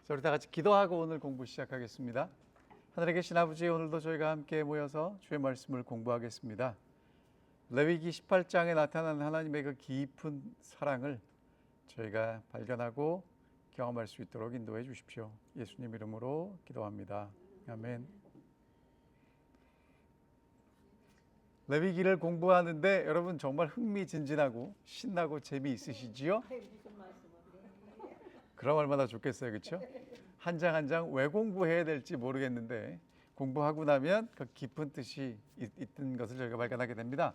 자, 우리 다 같이 기도하고 오늘 공부 시작하겠습니다. 하늘에 계신 아버지, 오늘도 저희가 함께 모여서 주의 말씀을 공부하겠습니다. 레위기 18장에 나타난 하나님의 그 깊은 사랑을 저희가 발견하고 경험할 수 있도록 인도해 주십시오. 예수님 이름으로 기도합니다. 아멘. 레위기를 공부하는데 여러분 정말 흥미진진하고 신나고 재미있으시지요? 그럼 얼마나 좋겠어요, 그렇죠? 한 장 한 장 왜 공부해야 될지 모르겠는데 공부하고 나면 그 깊은 뜻이 있던 것을 저희가 발견하게 됩니다.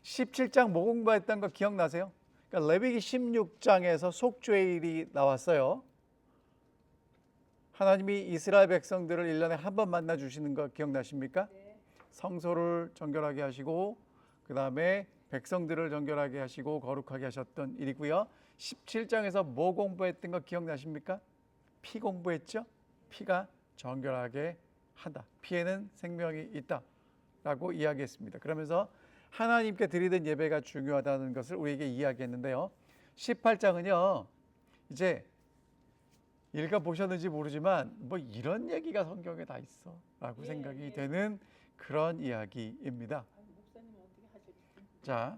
17장 뭐 공부했던 거 기억나세요? 그러니까 레위기 16장에서 속죄일이 나왔어요. 하나님이 이스라엘 백성들을 1년에 한 번 만나 주시는 거 기억나십니까? 네. 성소를 정결하게 하시고 그 다음에 백성들을 정결하게 하시고 거룩하게 하셨던 일이고요. 17장에서 뭐 공부했던 거 기억나십니까? 피 공부했죠? 피가 정결하게 한다. 피에는 생명이 있다 라고 이야기했습니다. 그러면서 하나님께 드리는 예배가 중요하다는 것을 우리에게 이야기했는데요. 18장은요 이제 읽어보셨는지 모르지만 뭐 이런 얘기가 성경에 다 있어 라고 생각이 되는 그런 이야기입니다. 자,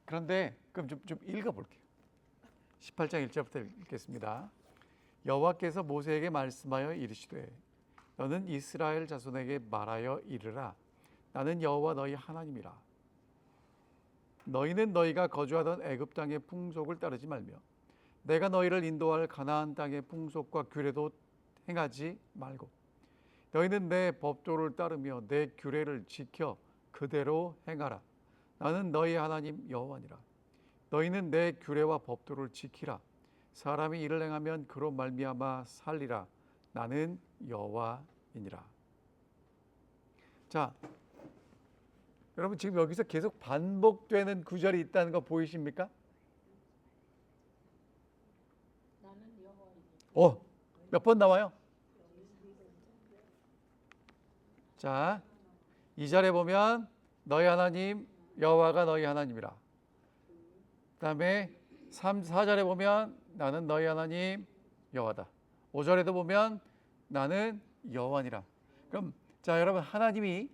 그런데 그럼 좀 읽어볼게요. 18장 1절부터 읽겠습니다. 여호와께서 모세에게 말씀하여 이르시되 너는 이스라엘 자손에게 말하여 이르라. 나는 여호와 너희 하나님이라. 너희는 너희가 거주하던 애굽 땅의 풍속을 따르지 말며 내가 너희를 인도할 가나안 땅의 풍속과 규례도 행하지 말고 너희는 내 법도를 따르며 내 규례를 지켜 그대로 행하라. 나는 너희 하나님 여호와니라. 너희는 내 규례와 법도를 지키라. 사람이 이를 행하면 그로 말미암아 살리라. 나는 여호와이니라. 자, 여러분 지금 여기서 계속 반복되는 구절이 있다는 거 보이십니까? 몇 번 나와요? 자, 2절에 보면 너희 하나님 여호와가 너희 하나님이라. 그 다음에 4절에 보면 나는 너희 하나님 여호와다. 5절에도 보면 나는 여호와니라. 그럼 자, 여러분 하나님이요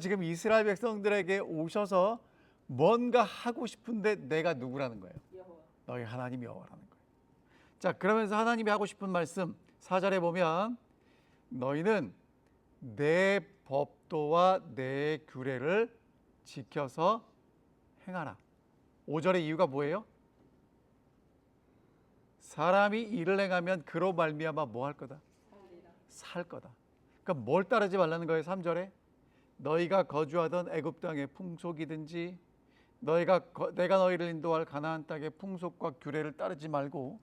지금 이스라엘 백성들에게 오셔서 뭔가 하고 싶은데 내가 누구라는 거예요? 여호와. 너희 하나님 여호와라는 거예요. 자, 그러면서 하나님이 하고 싶은 말씀 4절에 보면 너희는 내 법도와 내 규례를 지켜서 행하라. 5절의 이유가 뭐예요? 사람이 이를 행하면 그로 말미암아 뭐 할 거다? 살 거다. 그러니까 뭘 따르지 말라는 거예요? 3절에 너희가 거주하던 애굽 땅의 풍속이든지 내가 너희를 인도할 가나안 땅의 풍속과 규례를 따르지 말고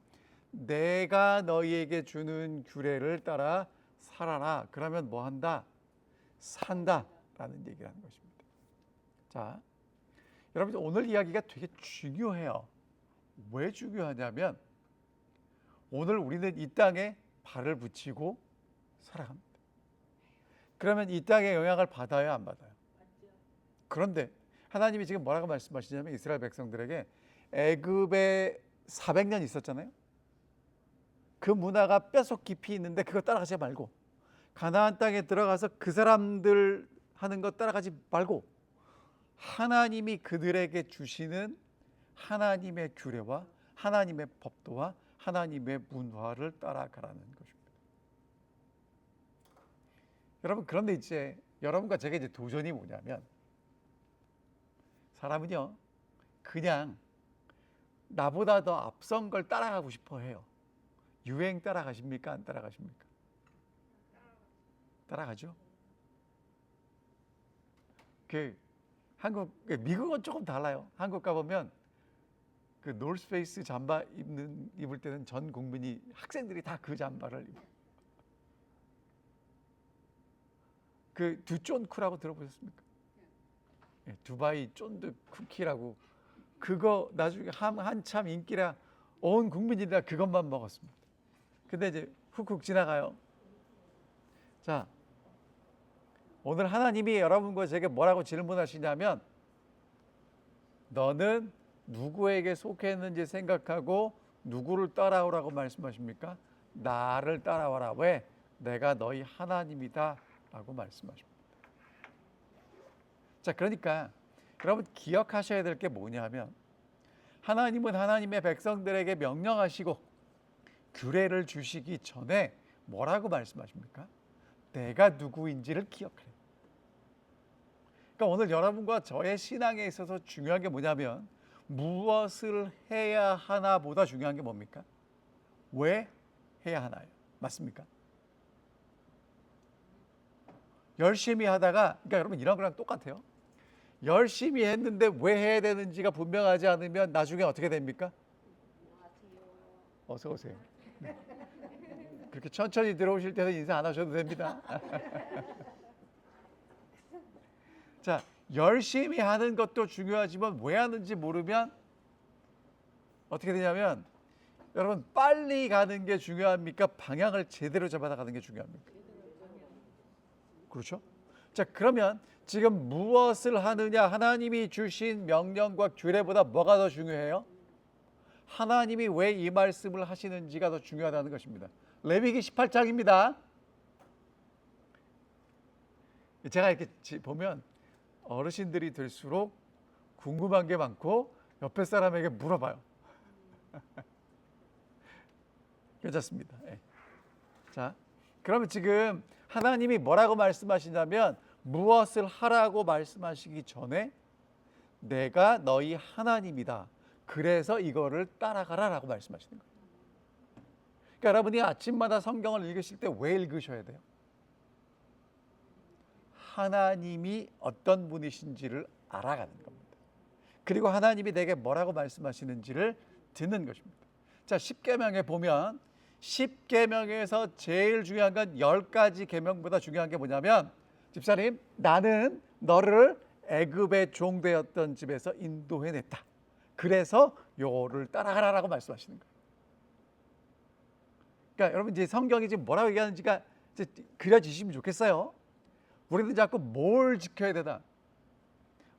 내가 너희에게 주는 규례를 따라 살아라. 그러면 뭐 한다? 산다라는 얘기를 하는 것입니다. 자, 여러분 오늘 이야기가 되게 중요해요. 왜 중요하냐면 오늘 우리는 이 땅에 발을 붙이고 살아갑니다. 그러면 이 땅에 영향을 받아요, 안 받아요? 그런데 하나님이 지금 뭐라고 말씀하시냐면 이스라엘 백성들에게 애굽에 400년 있었잖아요. 그 문화가 뼛속 깊이 있는데 그거 따라가지 말고 가나안 땅에 들어가서 그 사람들 하는 거 따라가지 말고 하나님이 그들에게 주시는 하나님의 규례와 하나님의 법도와 하나님의 문화를 따라가라는 것입니다. 여러분 그런데 이제 여러분과 제가 이제 도전이 뭐냐면 사람은요 그냥 나보다 더 앞선 걸 따라가고 싶어 해요. 유행 따라가십니까? 안 따라가십니까? 따라가죠. 미국은 조금 달라요. 한국 가보면 그 노스페이스 잠바 입을 때는 전 국민이 학생들이 다 그 잠바를 입어요. 그 두쫀쿠라고 들어보셨습니까? 네, 두바이 쫀드 쿠키라고 그거 나중에 한참 인기라 온 국민이 다 그것만 먹었습니다. 근데 이제 훅훅 지나가요. 자, 오늘 하나님이 여러분과 제게 뭐라고 질문하시냐면 너는 누구에게 속했는지 생각하고 누구를 따라오라고 말씀하십니까? 나를 따라와라. 왜? 내가 너희 하나님이다 라고 말씀하십니다. 자, 그러니까 여러분 기억하셔야 될 게 뭐냐면, 하나님은 하나님의 백성들에게 명령하시고 규례를 주시기 전에 뭐라고 말씀하십니까? 내가 누구인지를 기억하래. 그러니까 오늘 여러분과 저의 신앙에 있어서 중요한 게 뭐냐면, 무엇을 해야 하나 보다 중요한 게 뭡니까? 왜 해야 하나요? 맞습니까? 열심히 하다가, 그러니까 여러분 이런 거랑 똑같아요. 열심히 했는데 왜 해야 되는지가 분명하지 않으면 나중에 어떻게 됩니까? 어서 오세요. 네. 그렇게 천천히 들어오실 때는 인사 안 하셔도 됩니다. 자, 열심히 하는 것도 중요하지만 왜 하는지 모르면 어떻게 되냐면, 여러분 빨리 가는 게 중요합니까? 방향을 제대로 잡아 가는 게 중요합니까? 그렇죠? 자, 그러면 지금 무엇을 하느냐, 하나님이 주신 명령과 규례보다 뭐가 더 중요해요? 하나님이 왜 이 말씀을 하시는지가 더 중요하다는 것입니다. 레위기 18장입니다. 제가 이렇게 보면 어르신들이 될수록 궁금한 게 많고 옆에 사람에게 물어봐요. 괜찮습니다. 네. 자, 그러면 지금 하나님이 뭐라고 말씀하시냐면, 무엇을 하라고 말씀하시기 전에 내가 너희 하나님이다, 그래서 이거를 따라가라라고 말씀하시는 거예요. 그러니까 여러분이 아침마다 성경을 읽으실 때 왜 읽으셔야 돼요? 하나님이 어떤 분이신지를 알아가는 겁니다. 그리고 하나님이 내게 뭐라고 말씀하시는지를 듣는 것입니다. 자, 10계명에 보면 10계명에서 제일 중요한 건 10가지 계명보다 중요한 게 뭐냐면, 집사님, 나는 너를 애굽의 종 되었던 집에서 인도해냈다, 그래서 요를 따라가라라고 말씀하시는 거예요. 그러니까 여러분 이제 성경이 지금 뭐라고 얘기하는지가 이제 그려지시면 좋겠어요. 우리는 자꾸 뭘 지켜야 되나,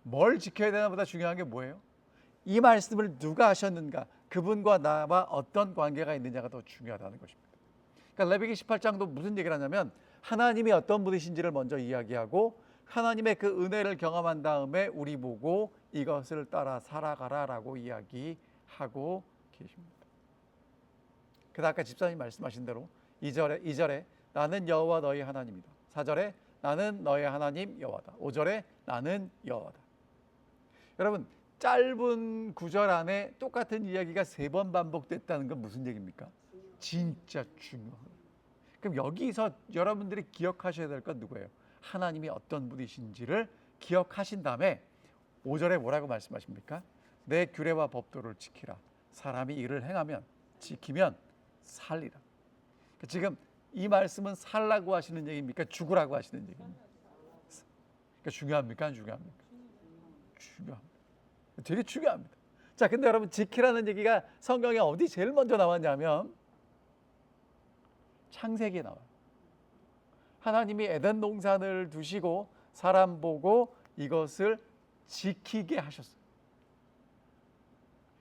뭘 지켜야 되나보다 중요한 게 뭐예요? 이 말씀을 누가 하셨는가, 그분과 나와 어떤 관계가 있느냐가 더 중요하다는 것입니다. 그러니까 레위기 18장도 무슨 얘기를 하냐면, 하나님이 어떤 분이신지를 먼저 이야기하고 하나님의 그 은혜를 경험한 다음에 우리 보고 이것을 따라 살아가라라고 이야기하고 계십니다. 그다음 아까 집사님 말씀하신 대로 2절에 나는 여호와 너희 하나님이다. 4절에 나는 너희 하나님 여호와다. 5절에 나는 여호와다. 여러분 짧은 구절 안에 똑같은 이야기가 3번 반복됐다는 건 무슨 얘기입니까? 진짜 중요해요. 그럼 여기서 여러분들이 기억하셔야 될 건 누구예요? 하나님이 어떤 분이신지를 기억하신 다음에 5절에 뭐라고 말씀하십니까? 내 규례와 법도를 지키라. 사람이 이를 행하면, 지키면 살리라. 지금 이 말씀은 살라고 하시는 얘기입니까? 죽으라고 하시는 얘기입니까? 그러니까 중요합니까? 안 중요합니까? 중요합니다. 되게 중요합니다. 자, 근데 여러분 지키라는 얘기가 성경에 어디 제일 먼저 나왔냐면 창세기에 나와요. 하나님이 에덴 동산을 두시고 사람 보고 이것을 지키게 하셨어요.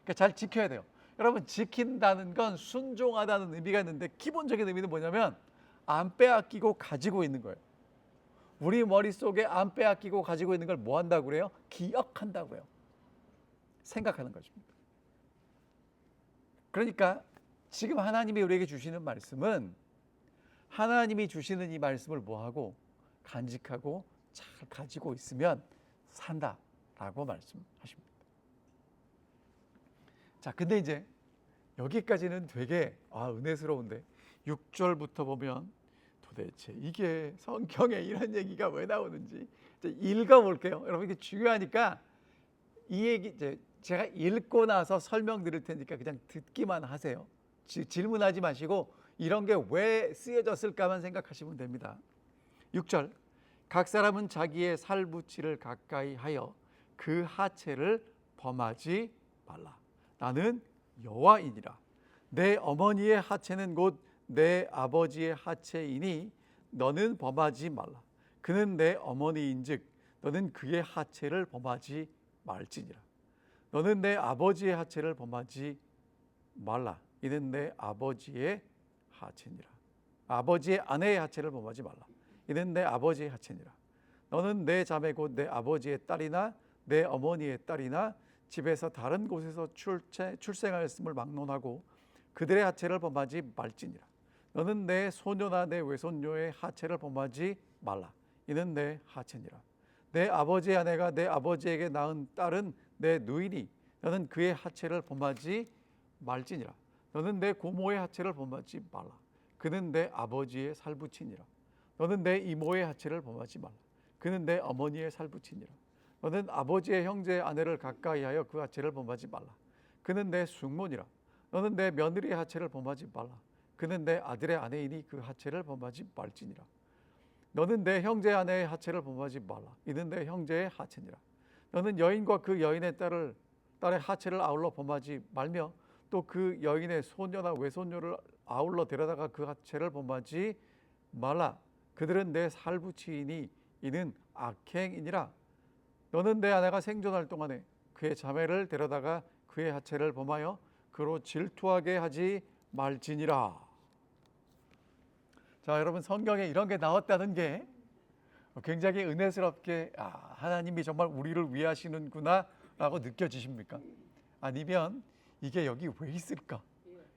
그러니까 잘 지켜야 돼요. 여러분 지킨다는 건 순종하다는 의미가 있는데, 기본적인 의미는 뭐냐면 안 빼앗기고 가지고 있는 거예요. 우리 머릿속에 안 빼앗기고 가지고 있는 걸 뭐 한다고 그래요? 기억한다고요. 생각하는 것입니다. 그러니까 지금 하나님이 우리에게 주시는 말씀은, 하나님이 주시는 이 말씀을 뭐하고 간직하고 잘 가지고 있으면 산다라고 말씀하십니다. 자, 근데 이제 여기까지는 되게 은혜스러운데 6절부터 보면 도대체 이게 성경에 이런 얘기가 왜 나오는지 읽어볼게요. 여러분 이게 중요하니까 이 얘기 제가 읽고 나서 설명드릴 테니까 그냥 듣기만 하세요. 질문하지 마시고 이런 게 왜 쓰여졌을까만 생각하시면 됩니다. 6절, 각 사람은 자기의 살부치를 가까이 하여 그 하체를 범하지 말라. 나는 여호와이니라. 내 어머니의 하체는 곧 내 아버지의 하체이니 너는 범하지 말라. 그는 내 어머니인즉 너는 그의 하체를 범하지 말지니라. 너는 내 아버지의 하체를 범하지 말라. 이는 내 아버지의 하체니라. 아버지의 아내의 하체를 범하지 말라. 이는 내 아버지의 하체니라. 너는 내 자매 곧 내 아버지의 딸이나 내 어머니의 딸이나 집에서 다른 곳에서 출생하였음을 막론하고 그들의 하체를 범하지 말지니라. 너는 내 소녀나 내 외손녀의 하체를 범하지 말라. 이는 내 하체니라. 내 아버지의 아내가 내 아버지에게 낳은 딸은 내 누이니 너는 그의 하체를 범하지 말지니라. 너는 내 고모의 하체를 범하지 말라. 그는 내 아버지의 살부친이라. 너는 내 이모의 하체를 범하지 말라. 그는 내 어머니의 살부친이라. 너는 아버지의 형제의 아내를 가까이하여 그 하체를 범하지 말라. 그는 내 숙모니라. 너는 내 며느리의 하체를 범하지 말라. 그는 내 아들의 아내이니 그 하체를 범하지 말지니라. 너는 내 형제의 아내의 하체를 범하지 말라. 이는 내 형제의 하체니라. 너는 여인과 그 여인의 딸의 하체를 아울러 범하지 말며 또 그 여인의 소녀나 외손녀를 아울러 데려다가 그 하체를 범하지 말라. 그들은 내 살부치이니 이는 악행이니라. 너는 내 아내가 생존할 동안에 그의 자매를 데려다가 그의 하체를 범하여 그로 질투하게 하지 말지니라. 자, 여러분, 성경에 이런 게 나왔다는 게 굉장히 은혜스럽게 하나님이 정말 우리를 위하시는구나 라고 느껴지십니까? 아니면 이게 여기 왜 있을까?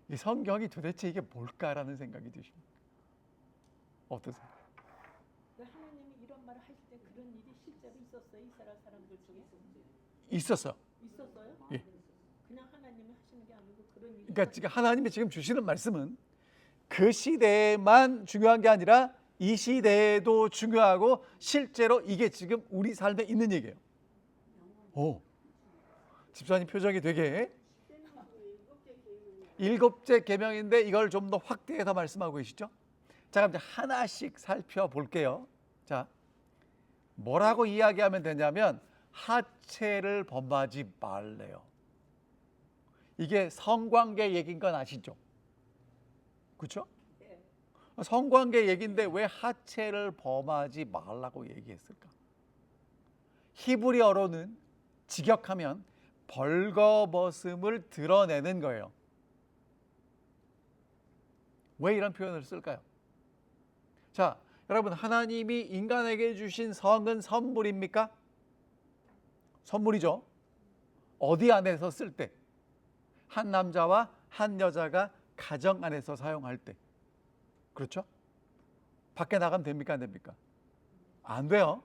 이 성경이 도대체 이게 뭘까라는 생각이 드십니까? 어떠세요? 하나님이 이런 말을 하실 때 그런 일이 실제로 있었어요? 이스라엘 사람들 중에? 있었어요. 있었어요? 예. 그냥 하나님이 하시는 게 아니고 그런 일이. 그러니까 지금 하나님이 지금 주시는 말씀은 그 시대에만 중요한 게 아니라 이 시대에도 중요하고 실제로 이게 지금 우리 삶에 있는 얘기예요. 오, 집사님 표정이 되게 일곱째 계명인데 이걸 좀 더 확대해서 말씀하고 계시죠? 자, 그럼 이제 하나씩 살펴볼게요. 자, 뭐라고 이야기하면 되냐면 하체를 범하지 말래요. 이게 성관계 얘기인 건 아시죠? 그렇죠? 성관계 얘기인데 왜 하체를 범하지 말라고 얘기했을까? 히브리어로는 직역하면 벌거벗음을 드러내는 거예요. 왜 이런 표현을 쓸까요? 자, 여러분, 하나님이 인간에게 주신 성은 선물입니까? 선물이죠. 어디 안에서 쓸 때? 한 남자와 한 여자가 가정 안에서 사용할 때. 그렇죠? 밖에 나가면 됩니까? 안 됩니까? 안 돼요.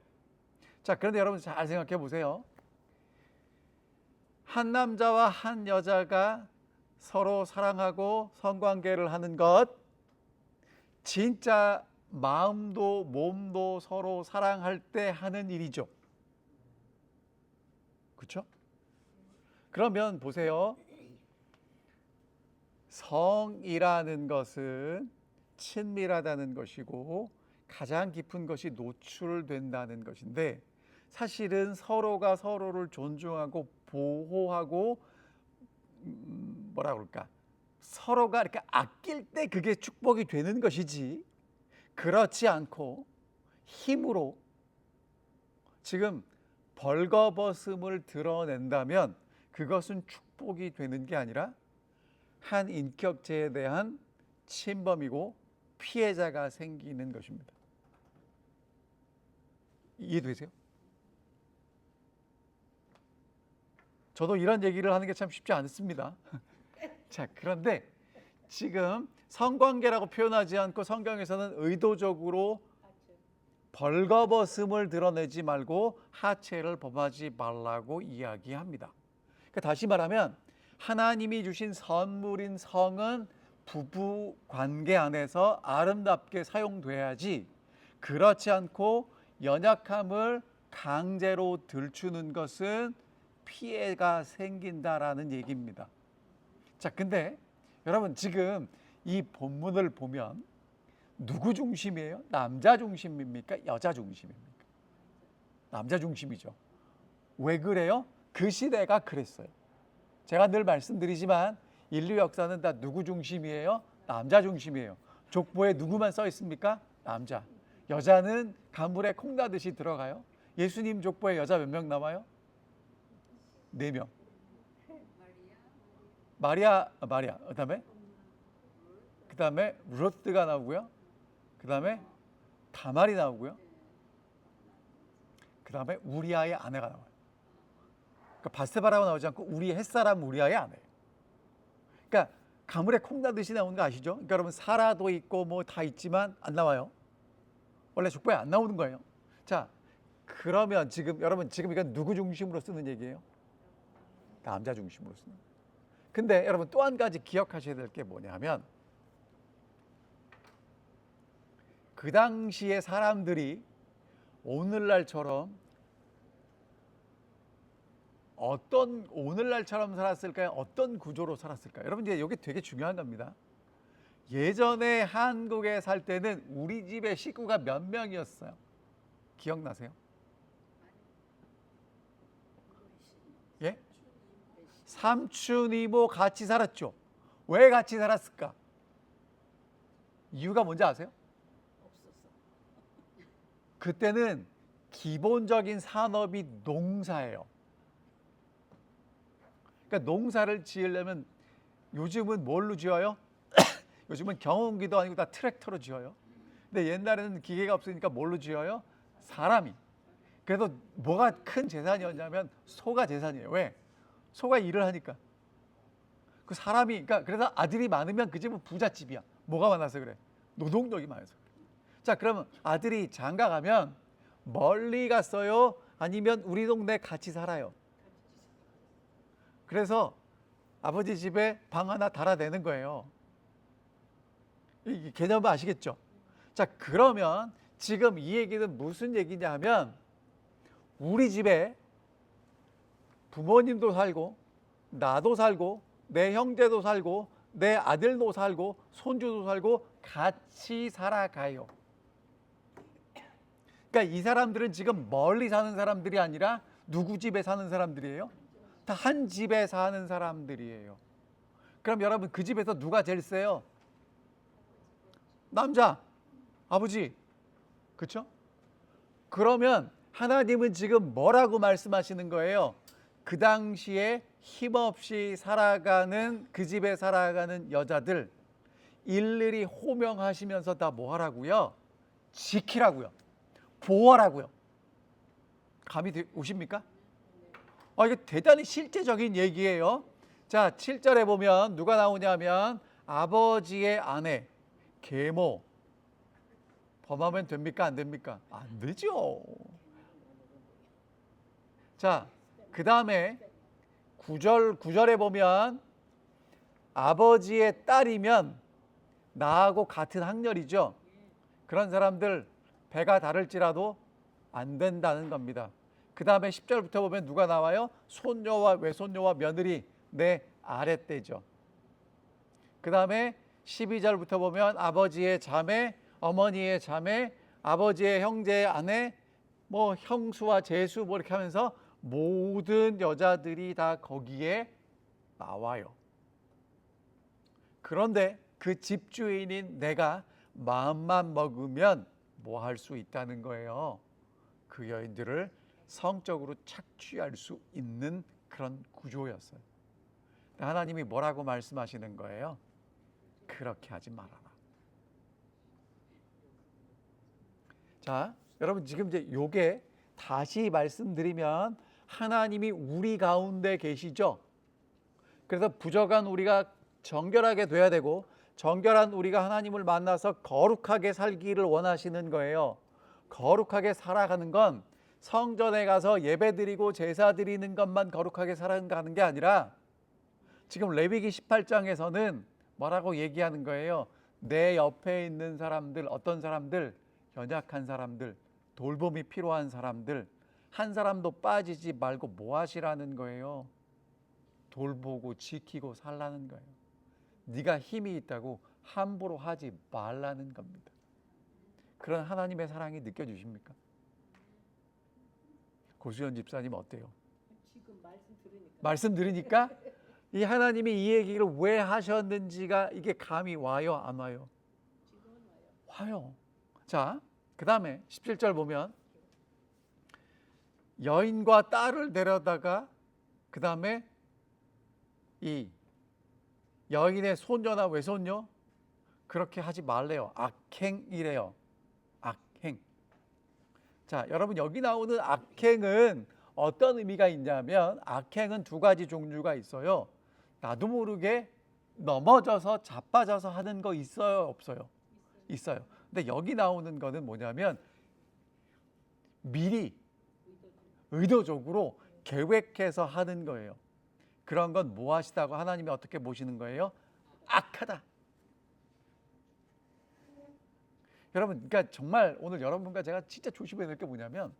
자, 그런데 여러분 잘 생각해 보세요. 한 남자와 한 여자가 서로 사랑하고 성관계를 하는 것, 진짜 마음도 몸도 서로 사랑할 때 하는 일이죠. 그렇죠? 그러면 보세요. 성이라는 것은 친밀하다는 것이고 가장 깊은 것이 노출된다는 것인데 사실은 서로가 서로를 존중하고 보호하고 뭐라 그럴까? 서로가 이렇게 아낄 때 그게 축복이 되는 것이지 그렇지 않고 힘으로 지금 벌거벗음을 드러낸다면 그것은 축복이 되는 게 아니라 한 인격체에 대한 침범이고 피해자가 생기는 것입니다. 이해되세요? 저도 이런 얘기를 하는 게 참 쉽지 않습니다. 자, 그런데 지금 성관계라고 표현하지 않고 성경에서는 의도적으로 벌거벗음을 드러내지 말고 하체를 범하지 말라고 이야기합니다. 그러니까 다시 말하면 하나님이 주신 선물인 성은 부부 관계 안에서 아름답게 사용돼야지 그렇지 않고 연약함을 강제로 들추는 것은 피해가 생긴다라는 얘기입니다. 자, 근데 여러분 지금 이 본문을 보면 누구 중심이에요? 남자 중심입니까? 여자 중심입니까? 남자 중심이죠. 왜 그래요? 그 시대가 그랬어요. 제가 늘 말씀드리지만 인류 역사는 다 누구 중심이에요? 남자 중심이에요. 족보에 누구만 써 있습니까? 남자. 여자는 가물에 콩나듯이 들어가요. 예수님 족보에 여자 몇 명 나와요? 4명. 마리아. 그다음에 다음에 루트가 나오고요. 그 다음에 다말이 나오고요. 그 다음에 우리아의 아내가 나와요. 그러니까 바세바라고 나오지 않고 우리 햇사람 우리아의 아내. 그러니까 가물에 콩 나듯이 나오는 거 아시죠? 그러니까 여러분 사라도 있고 뭐 다 있지만 안 나와요. 원래 족보에 안 나오는 거예요. 자, 그러면 지금 여러분 지금 이건 누구 중심으로 쓰는 얘기예요? 남자 중심으로 쓰는 거예요. 근데 여러분 또 한 가지 기억하셔야 될 게 뭐냐면 그 당시에 사람들이 오늘날처럼 오늘날처럼 살았을까요? 어떤 구조로 살았을까요? 여러분 이제 이게 되게 중요한 겁니다. 예전에 한국에 살 때는 우리 집에 식구가 몇 명이었어요? 기억나세요? 예? 삼촌, 이모 같이 살았죠. 왜 같이 살았을까? 이유가 뭔지 아세요? 그때는 기본적인 산업이 농사예요. 그러니까 농사를 지으려면 요즘은 뭘로 지어요? 요즘은 경운기도 아니고 다 트랙터로 지어요. 근데 옛날에는 기계가 없으니까 뭘로 지어요? 사람이. 그래서 뭐가 큰 재산이었냐면 소가 재산이에요. 왜? 소가 일을 하니까. 그 사람이 그러니까 그래서 아들이 많으면 그 집은 부잣집이야. 뭐가 많아서 그래? 노동력이 많아서 그래. 자, 그러면 아들이 장가 가면 멀리 갔어요? 아니면 우리 동네 같이 살아요? 그래서 아버지 집에 방 하나 달아내는 거예요. 이 개념 아시겠죠? 자, 그러면 지금 이 얘기는 무슨 얘기냐 하면 우리 집에 부모님도 살고 나도 살고 내 형제도 살고 내 아들도 살고 손주도 살고 같이 살아가요. 그러니까 이 사람들은 지금 멀리 사는 사람들이 아니라 누구 집에 사는 사람들이에요? 다 한 집에 사는 사람들이에요. 그럼 여러분 그 집에서 누가 제일 세요? 남자, 아버지. 그렇죠? 그러면 하나님은 지금 뭐라고 말씀하시는 거예요? 그 당시에 힘없이 살아가는 그 집에 살아가는 여자들 일일이 호명하시면서 다 뭐 하라고요? 지키라고요. 보호하라고요. 감이 오십니까? 이게 대단히 실제적인 얘기예요. 자, 7절에 보면 누가 나오냐면 아버지의 아내, 계모. 범하면 됩니까? 안 됩니까? 안 되죠. 자, 그 다음에 9절에 보면 아버지의 딸이면 나하고 같은 학렬이죠. 그런 사람들 배가 다를지라도 안 된다는 겁니다. 그 다음에 10절부터 보면 누가 나와요? 손녀와 외손녀와 며느리 내 아랫대죠. 그 다음에 12절부터 보면 아버지의 자매, 어머니의 자매, 아버지의 형제의 아내, 뭐 형수와 제수 뭐 이렇게 하면서 모든 여자들이 다 거기에 나와요. 그런데 그 집주인인 내가 마음만 먹으면 뭐 할 수 있다는 거예요. 그 여인들을 성적으로 착취할 수 있는 그런 구조였어요. 하나님이 뭐라고 말씀하시는 거예요? 그렇게 하지 말아라. 자, 여러분 지금 이제 요게 다시 말씀드리면 하나님이 우리 가운데 계시죠. 그래서 부족한 우리가 정결하게 돼야 되고 정결한 우리가 하나님을 만나서 거룩하게 살기를 원하시는 거예요. 거룩하게 살아가는 건 성전에 가서 예배드리고 제사 드리는 것만 거룩하게 살아가는 게 아니라 지금 레위기 18장에서는 뭐라고 얘기하는 거예요? 내 옆에 있는 사람들, 어떤 사람들, 연약한 사람들, 돌봄이 필요한 사람들, 한 사람도 빠지지 말고 뭐 하시라는 거예요? 돌보고 지키고 살라는 거예요. 네가 힘이 있다고 함부로 하지 말라는 겁니다. 그런 하나님의 사랑이 느껴지십니까? 고수연 집사님 어때요? 지금 말씀 들으니까 이 하나님이 이 얘기를 왜 하셨는지가 이게 감이 와요, 안 와요? 와요. 자, 그 다음에 17절 보면 여인과 딸을 데려다가 그 다음에 이 여인의 손녀나 외손녀 그렇게 하지 말래요. 악행이래요. 악행. 자, 여러분 여기 나오는 악행은 어떤 의미가 있냐면 악행은 두 가지 종류가 있어요. 나도 모르게 넘어져서 자빠져서 하는 거 있어요, 없어요? 있어요. 근데 여기 나오는 거는 뭐냐면 미리 의도적으로 계획해서 하는 거예요. 그런 건 무엇이다고 하나님이 어떻게 보시는 거예요? 악하다. 여러분, 그러니까 정말 오늘 여러분과 제가 진짜 조심해야 될 게 뭐냐면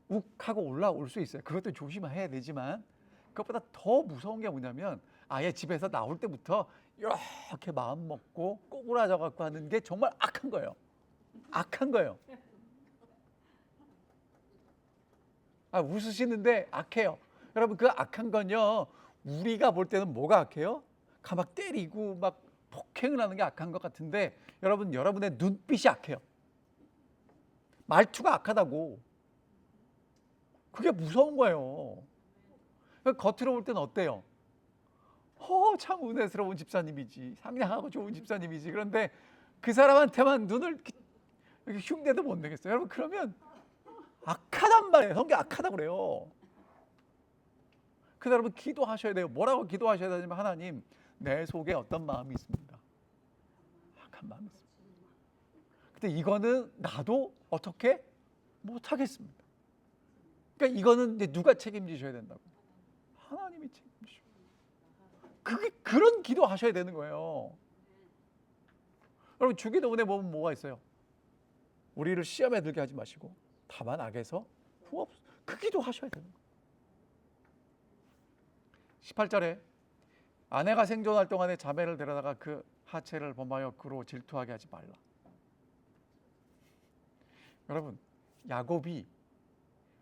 욱하고 올라올 수 있어요. 그것도 조심해야 되지만 그것보다 더 무서운 게 뭐냐면 아예 집에서 나올 때부터 이렇게 마음 먹고 꼬꾸라져 갖고 하는 게 정말 악한 거예요. 악한 거예요. 아, 웃으시는데 악해요. 여러분 그 악한 건요. 우리가 볼 때는 뭐가 악해요? 막 때리고 막 폭행을 하는 게 악한 것 같은데 여러분의 눈빛이 악해요. 말투가 악하다고. 그게 무서운 거예요. 겉으로 볼 때는 어때요? 참 은혜스러운 집사님이지. 상냥하고 좋은 집사님이지. 그런데 그 사람한테만 눈을 이렇게 흉내도 못 내겠어요. 여러분 그러면 악하단 말이에요. 성경 악하다고 그래요. 그래서 여러분 기도하셔야 돼요. 뭐라고 기도하셔야 되냐면 하나님 내 속에 어떤 마음이 있습니다. 악한 마음이 있습니다. 근데 이거는 나도 어떻게 못하겠습니다. 그러니까 이거는 이제 누가 책임지셔야 된다고? 하나님이 책임지셔. 그런 기도하셔야 되는 거예요. 여러분 주기도문에 보면 뭐가 있어요? 우리를 시험에 들게 하지 마시고 다만 악에서 구하옵소서. 그 기도하셔야 되는 거예요. 18절에 아내가 생존할 동안에 자매를 데려다가 그 하체를 범하여 그로 질투하게 하지 말라. 여러분 야곱이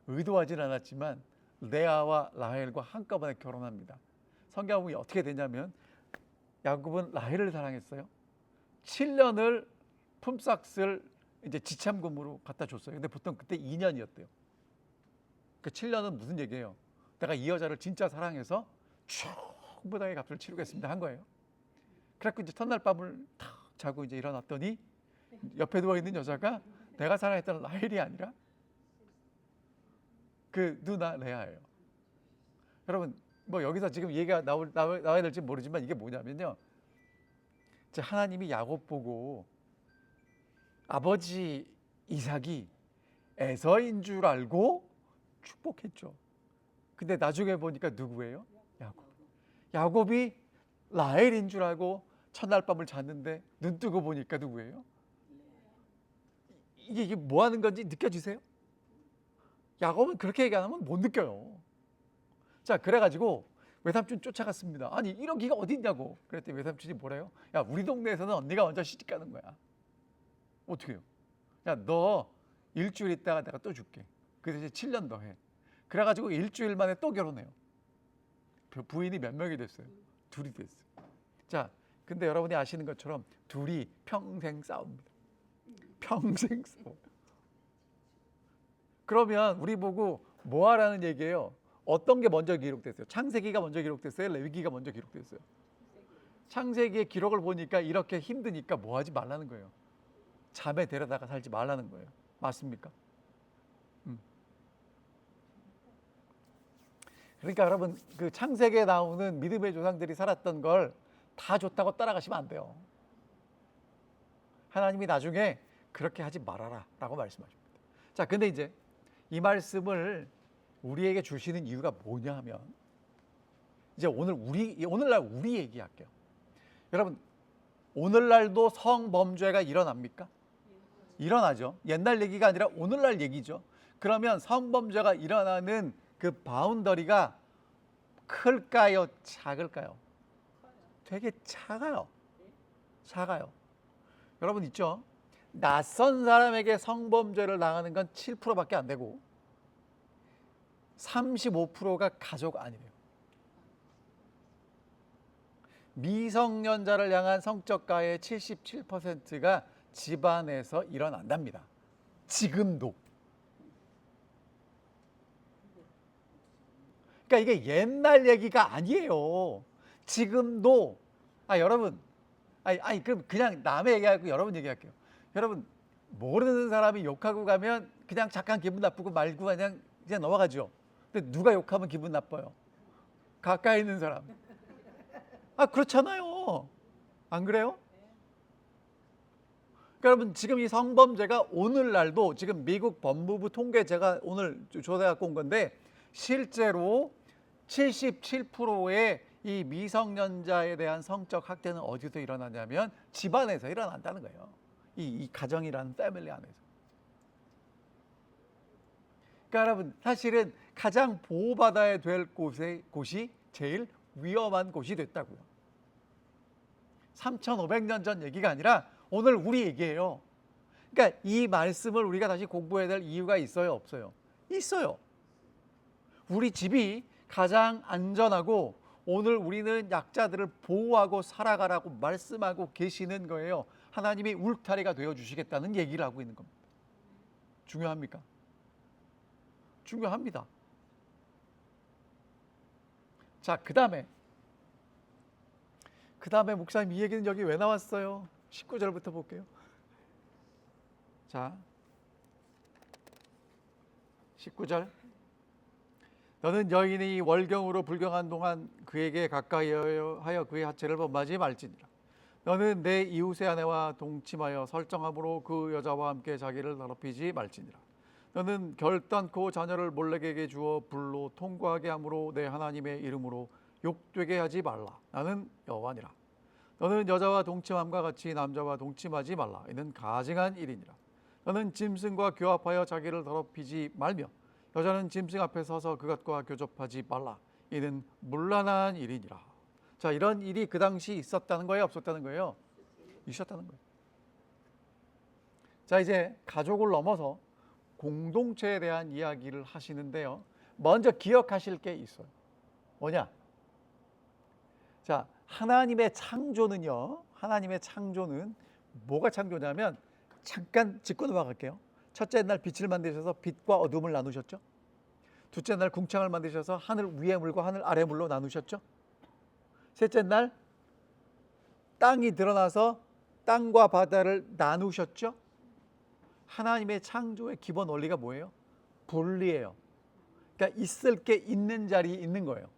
의도하진 않았지만 레아와 라헬과 한꺼번에 결혼합니다. 성경이 어떻게 되냐면 야곱은 라헬을 사랑했어요. 7년을 품삯을 이제 지참금으로 갖다 줬어요. 근데 보통 그때 2년이었대요. 그 7년은 무슨 얘기예요? 내가 이 여자를 진짜 사랑해서 충분하게 값을 치르겠습니다 한 거예요. 그래갖고 이제 첫날 밤을 탁 자고 이제 일어났더니 옆에 누워 있는 여자가 내가 사랑했던 라헬이 아니라 그 누나 레아예요. 여러분 뭐 여기서 지금 얘기가 나와야 될지 모르지만 이게 뭐냐면요. 하나님이 야곱 보고 아버지 이삭이 에서인 줄 알고 축복했죠. 근데 나중에 보니까 누구예요? 야곱. 야곱이 라헬인 줄 알고 첫날 밤을 잤는데 눈 뜨고 보니까 누구예요? 이게 뭐 하는 건지 느껴지세요? 야곱은 그렇게 얘기 안 하면 못 느껴요. 자, 그래가지고 외삼촌 쫓아갔습니다. 아니 이런 기가 어디 있냐고. 그랬더니 외삼촌이 뭐래요? 야, 우리 동네에서는 언니가 먼저 시집 가는 거야. 어떻게 해요? 야, 너 일주일 있다가 내가 또 줄게. 그 대신 7년 더 해. 그래가지고 일주일 만에 또 결혼해요. 부인이 몇 명이 됐어요? 둘이 됐어요. 자, 근데 여러분이 아시는 것처럼 둘이 평생 싸웁니다. 평생 싸워요. 그러면 우리 보고 뭐 하라는 얘기예요? 어떤 게 먼저 기록됐어요? 창세기가 먼저 기록됐어요? 레위기가 먼저 기록됐어요? 창세기의 기록을 보니까 이렇게 힘드니까 뭐 하지 말라는 거예요. 자매 데려다가 살지 말라는 거예요. 맞습니까? 그러니까 여러분 그 창세기에 나오는 믿음의 조상들이 살았던 걸 다 좋다고 따라가시면 안 돼요. 하나님이 나중에 그렇게 하지 말아라 라고 말씀하십니다. 자, 근데 이제 이 말씀을 우리에게 주시는 이유가 뭐냐 하면 이제 오늘날 우리 얘기할게요. 여러분 오늘날도 성범죄가 일어납니까? 일어나죠. 옛날 얘기가 아니라 오늘날 얘기죠. 그러면 성범죄가 일어나는 그 바운더리가 클까요? 작을까요? 되게 작아요. 작아요. 여러분 있죠? 낯선 사람에게 성범죄를 당하는 건 7%밖에 안 되고 35%가 가족 아니래요. 미성년자를 향한 성적 가해의 77%가 집안에서 일어난답니다. 지금도. 그러니까 이게 옛날 얘기가 아니에요. 지금도 여러분 아니 그럼 그냥 남의 얘기하고 여러분 얘기할게요. 여러분 모르는 사람이 욕하고 가면 그냥 잠깐 기분 나쁘고 말고 그냥 넘어가죠. 근데 누가 욕하면 기분 나빠요? 가까이 있는 사람. 그렇잖아요. 안 그래요? 그러니까 여러분 지금 이 성범죄가 오늘날도 지금 미국 법무부 통계 제가 오늘 조사 갖고 온 건데 실제로 77%의 이 미성년자에 대한 성적 학대는 어디서 일어나냐면 집안에서 일어난다는 거예요. 이 가정이라는 패밀리 안에서. 그러니까 여러분 사실은 가장 보호받아야 될 곳이 제일 위험한 곳이 됐다고요. 3,500년 전 얘기가 아니라 오늘 우리 얘기예요. 그러니까 이 말씀을 우리가 다시 공부해야 될 이유가 있어요, 없어요? 있어요. 우리 집이 가장 안전하고 오늘 우리는 약자들을 보호하고 살아가라고 말씀하고 계시는 거예요. 하나님이 울타리가 되어주시겠다는 얘기를 하고 있는 겁니다. 중요합니까? 중요합니다. 자, 그 다음에 목사님 이 얘기는 여기 왜 나왔어요? 19절부터 볼게요. 자, 19절. 너는 여인이 월경으로 불경한 동안 그에게 가까이 하여 그의 하체를 범하지 말지니라. 너는 내 이웃의 아내와 동침하여 설정함으로 그 여자와 함께 자기를 더럽히지 말지니라. 너는 결단코 자녀를 몰래에게 주어 불로 통과하게 함으로 내 하나님의 이름으로 욕되게 하지 말라. 나는 여호와니라. 너는 여자와 동침함과 같이 남자와 동침하지 말라. 이는 가증한 일이니라. 너는 짐승과 교합하여 자기를 더럽히지 말며 여자는 짐승 앞에 서서 그것과 교접하지 말라. 이는 문란한 일이니라. 자, 이런 일이 그 당시 있었다는 거예요, 없었다는 거예요? 있었다는 거예요. 자, 이제 가족을 넘어서 공동체에 대한 이야기를 하시는데요. 먼저 기억하실 게 있어요. 뭐냐? 자, 하나님의 창조는요. 하나님의 창조는 뭐가 창조냐면 잠깐 짚고 넘어갈게요. 첫째 날 빛을 만드셔서 빛과 어둠을 나누셨죠. 둘째 날 궁창을 만드셔서 하늘 위의 물과 하늘 아래 물로 나누셨죠. 셋째 날 땅이 드러나서 땅과 바다를 나누셨죠. 하나님의 창조의 기본 원리가 뭐예요? 분리예요. 그러니까 있을 게 있는 자리에 있는 거예요.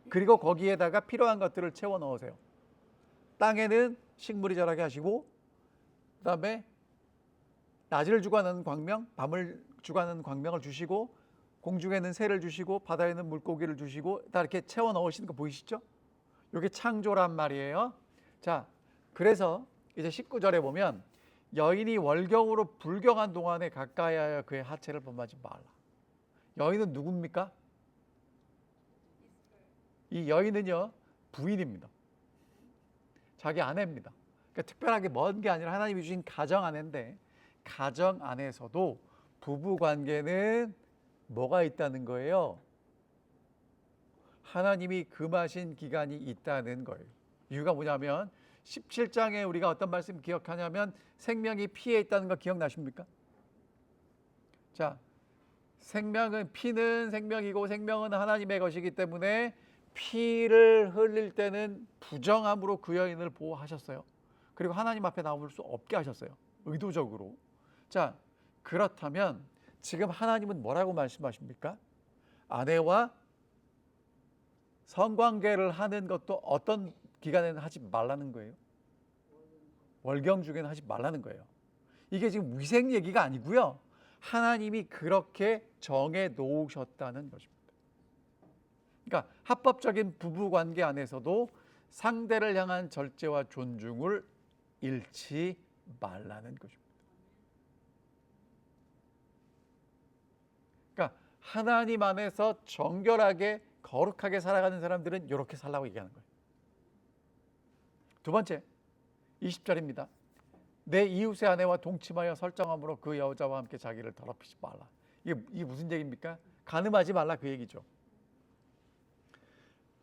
그리고 거기에다가 필요한 것들을 채워 넣으세요. 땅에는 식물이 자라게 하시고 그다음에 낮을 주관하는 광명, 밤을 주관하는 광명을 주시고 공중에는 새를 주시고 바다에는 물고기를 주시고 다 이렇게 채워 넣으시는 거 보이시죠? 이게 창조란 말이에요. 자, 그래서 이제 19절에 보면 여인이 월경으로 불경한 동안에 가까이 하여 그의 하체를 범하지 말라. 여인은 누굽니까? 이 여인은요 부인입니다. 자기 아내입니다. 그러니까 특별하게 먼 게 아니라 하나님이 주신 가정 아내인데 가정 안에서도 부부 관계는 뭐가 있다는 거예요? 하나님이 금하신 기간이 있다는 거예요. 이유가 뭐냐면 17장에 우리가 어떤 말씀 기억하냐면 생명이 피에 있다는 거 기억나십니까? 자, 피는 생명이고 생명은 하나님의 것이기 때문에 피를 흘릴 때는 부정함으로 그 여인을 보호하셨어요. 그리고 하나님 앞에 나올 수 없게 하셨어요. 의도적으로. 자, 그렇다면 지금 하나님은 뭐라고 말씀하십니까? 아내와 성관계를 하는 것도 어떤 기간에는 하지 말라는 거예요. 월경 중에는 하지 말라는 거예요. 이게 지금 위생 얘기가 아니고요. 하나님이 그렇게 정해 놓으셨다는 것입니다. 그러니까 합법적인 부부관계 안에서도 상대를 향한 절제와 존중을 잃지 말라는 것입니다. 그러니까 하나님 안에서 정결하게 거룩하게 살아가는 사람들은 이렇게 살라고 얘기하는 거예요. 두 번째 20절입니다. 내 이웃의 아내와 동침하여 설정함으로 그 여자와 함께 자기를 더럽히지 말라. 이게 무슨 얘기입니까? 간음하지 말라 그 얘기죠.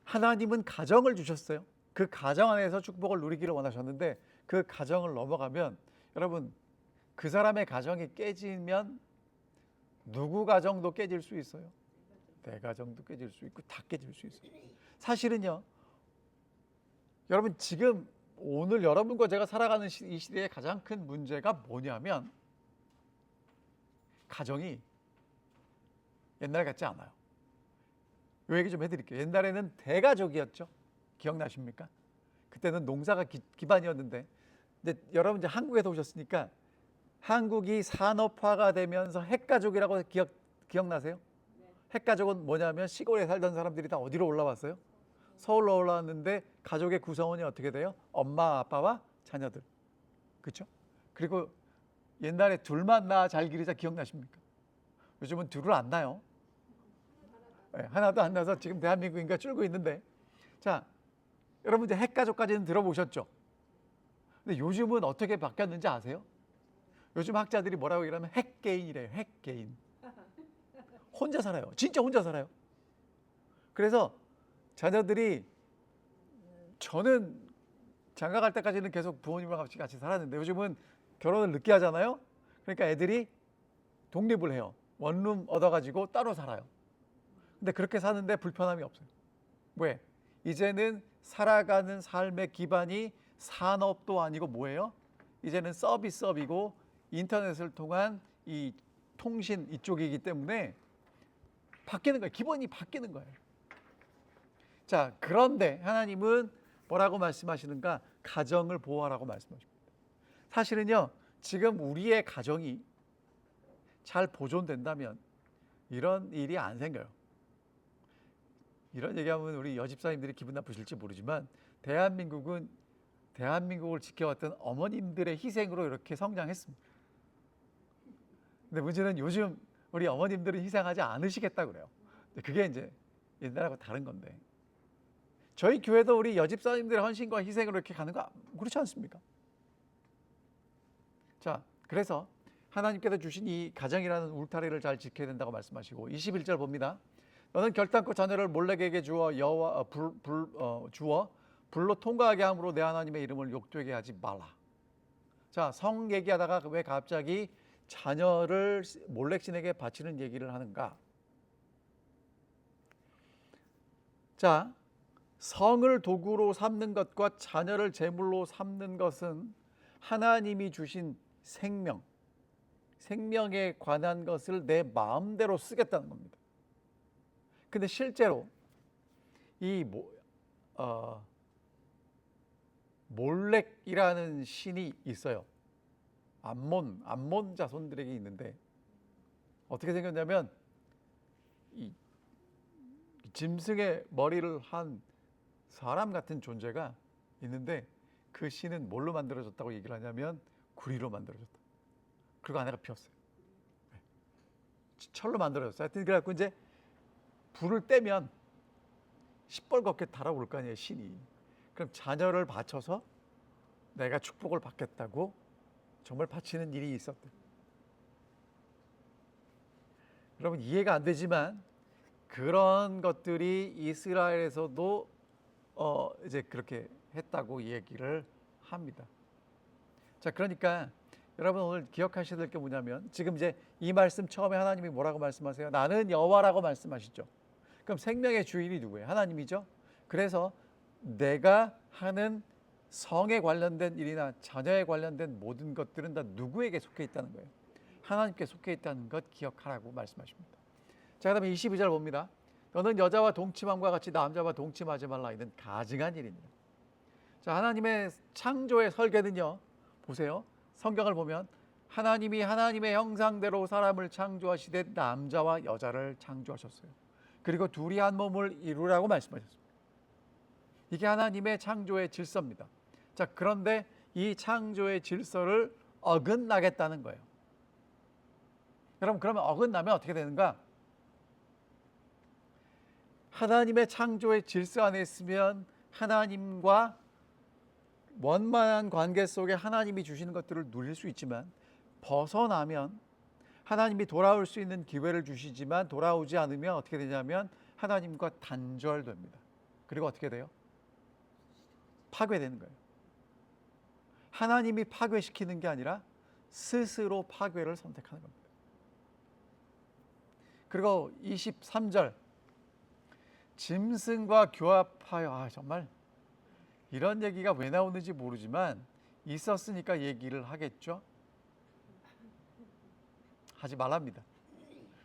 하나님은 가정을 주셨어요. 그 가정 안에서 축복을 누리기를 원하셨는데 그 가정을 넘어가면 여러분 그 사람의 가정이 깨지면 누구 가정도 깨질 수 있어요. 내 가정도 깨질 수 있고 다 깨질 수 있어요. 사실은요. 여러분 지금 오늘 여러분과 제가 살아가는 이 시대의 가장 큰 문제가 뭐냐면 가정이 옛날 같지 않아요. 요 얘기 좀 해드릴게요. 옛날에는 대가족이었죠. 기억나십니까? 그때는 농사가 기반이었는데, 근데 여러분 이제 한국에서 오셨으니까 한국이 산업화가 되면서 핵가족이라고 기억나세요? 핵가족은 뭐냐면 시골에 살던 사람들이 다 어디로 올라왔어요? 서울로 올라왔는데 가족의 구성원이 어떻게 돼요? 엄마, 아빠와 자녀들. 그렇죠? 그리고 옛날에 둘만 낳아 잘 기르자 기억나십니까? 요즘은 둘을 안 낳아요. 네, 하나도 안 낳아서 지금 대한민국 인구가 줄고 있는데, 자, 여러분 이제 핵가족까지는 들어보셨죠? 근데 요즘은 어떻게 바뀌었는지 아세요? 요즘 학자들이 뭐라고 얘기하면 핵개인이래요. 핵개인. 혼자 살아요. 진짜 혼자 살아요. 그래서 자녀들이, 저는 장가 갈 때까지는 계속 부모님이랑 같이 살았는데 요즘은 결혼을 늦게 하잖아요. 그러니까 애들이 독립을 해요. 원룸 얻어가지고 따로 살아요. 근데 그렇게 사는데 불편함이 없어요. 왜? 이제는 살아가는 삶의 기반이 산업도 아니고 뭐예요? 이제는 서비스업이고 인터넷을 통한 이 통신 이쪽이기 때문에 바뀌는 거예요. 기본이 바뀌는 거예요. 자, 그런데 하나님은 뭐라고 말씀하시는가? 가정을 보호하라고 말씀하십니다. 사실은요, 지금 우리의 가정이 잘 보존된다면 이런 일이 안 생겨요. 이런 얘기하면 우리 여집사님들이 기분 나쁘실지 모르지만 대한민국을 지켜왔던 어머님들의 희생으로 이렇게 성장했습니다. 근데 문제는 요즘 우리 어머님들은 희생하지 않으시겠다 그래요. 그게 이제 옛날하고 다른 건데, 저희 교회도 우리 여집사님들의 헌신과 희생으로 이렇게 가는 거 그렇지 않습니까? 자, 그래서 하나님께서 주신 이 가정이라는 울타리를 잘 지켜야 된다고 말씀하시고 21절 봅니다. 너는 결단코 자녀를 몰렉에게 주어 불로 통과하게 함으로 내 하나님의 이름을 욕되게 하지 말라. 자, 성 얘기하다가 왜 갑자기 자녀를 몰렉신에게 바치는 얘기를 하는가? 자, 성을 도구로 삼는 것과 자녀를 제물로 삼는 것은 하나님이 주신 생명에 관한 것을 내 마음대로 쓰겠다는 겁니다. 근데 실제로 이 몰렉이라는 신이 있어요. 암몬 자손들에게 있는데 어떻게 생겼냐면 이 짐승의 머리를 한 사람 같은 존재가 있는데 그 신은 뭘로 만들어졌다고 얘기를 하냐면 구리로 만들어졌다. 그리고 아내가 피었어요. 철로 만들어졌어요. 하여튼 그래갖고 이제 불을 떼면 시뻘겋게 달아올 거 아니에요, 신이. 그럼 자녀를 바쳐서 내가 축복을 받겠다고 정말 바치는 일이 있었대. 여러분 이해가 안 되지만 그런 것들이 이스라엘에서도 이제 그렇게 했다고 얘기를 합니다. 자, 그러니까 여러분 오늘 기억하셔야 될 게 뭐냐면 지금 이제 이 말씀 처음에 하나님이 뭐라고 말씀하세요? 나는 여호와라고 말씀하시죠. 그럼 생명의 주인이 누구예요? 하나님이죠. 그래서 내가 하는 성에 관련된 일이나 자녀에 관련된 모든 것들은 다 누구에게 속해 있다는 거예요? 하나님께 속해 있다는 것 기억하라고 말씀하십니다. 자, 그다음에 22절 봅니다. 너는 여자와 동침함과 같이 남자와 동침하지 말라. 이는 가증한 일입니다. 자, 하나님의 창조의 설계는요, 보세요. 성경을 보면 하나님이 하나님의 형상대로 사람을 창조하시되 남자와 여자를 창조하셨어요. 그리고 둘이 한 몸을 이루라고 말씀하셨습니다. 이게 하나님의 창조의 질서입니다. 자, 그런데 이 창조의 질서를 어긋나겠다는 거예요. 여러분, 그러면 어긋나면 어떻게 되는가? 하나님의 창조의 질서 안에 있으면 하나님과 원만한 관계 속에 하나님이 주시는 것들을 누릴 수 있지만 벗어나면 하나님이 돌아올 수 있는 기회를 주시지만 돌아오지 않으면 어떻게 되냐면 하나님과 단절됩니다. 그리고 어떻게 돼요? 파괴되는 거예요. 하나님이 파괴시키는 게 아니라 스스로 파괴를 선택하는 겁니다. 그리고 23절 짐승과 교합하여, 정말 이런 얘기가 왜 나오는지 모르지만 있었으니까 얘기를 하겠죠. 하지 말랍니다.